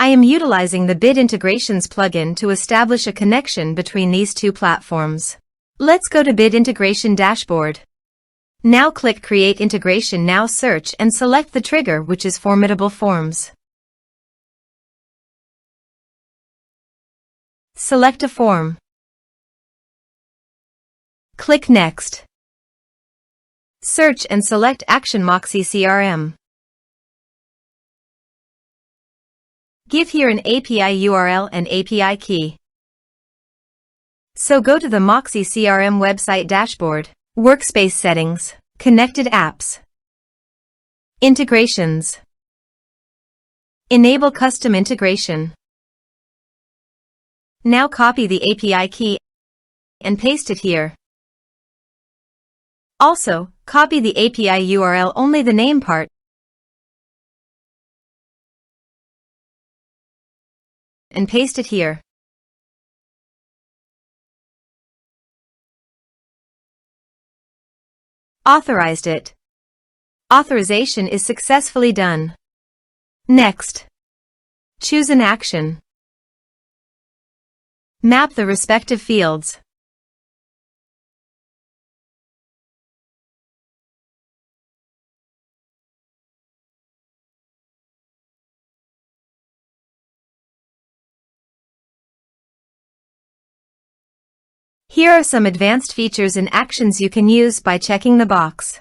I am utilizing the Bit Integrations plugin to establish a connection between these two platforms. Let's go to Bit Integration Dashboard. Now click Create Integration. Now search and select the trigger, which is Formidable Forms. Select a form. Click Next. Search and select Action Moxie CRM. Give here an API URL and API key. So go to the Moxie CRM website dashboard, Workspace Settings, Connected Apps, Integrations. Enable Custom Integration. Now copy the API key and paste it here. Also, copy the API URL, only the name part, and paste it here. Authorized it. Authorization is successfully done. Next. Choose an action. Map the respective fields. Here are some advanced features and actions you can use by checking the box.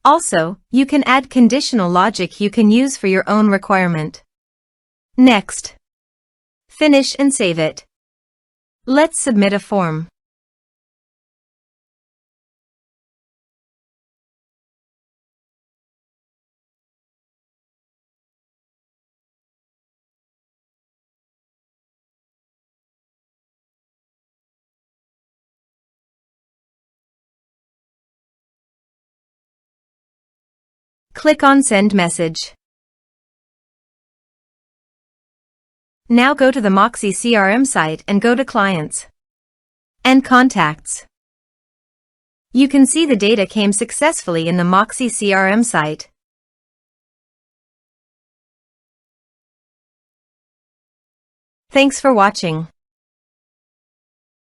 Also, you can add conditional logic you can use for your own requirement. Next. Finish and save it. Let's submit a form. Click on Send Message. Now go to the Moxie CRM site and go to Clients and Contacts. You can see the data came successfully in the Moxie CRM site. Thanks for watching.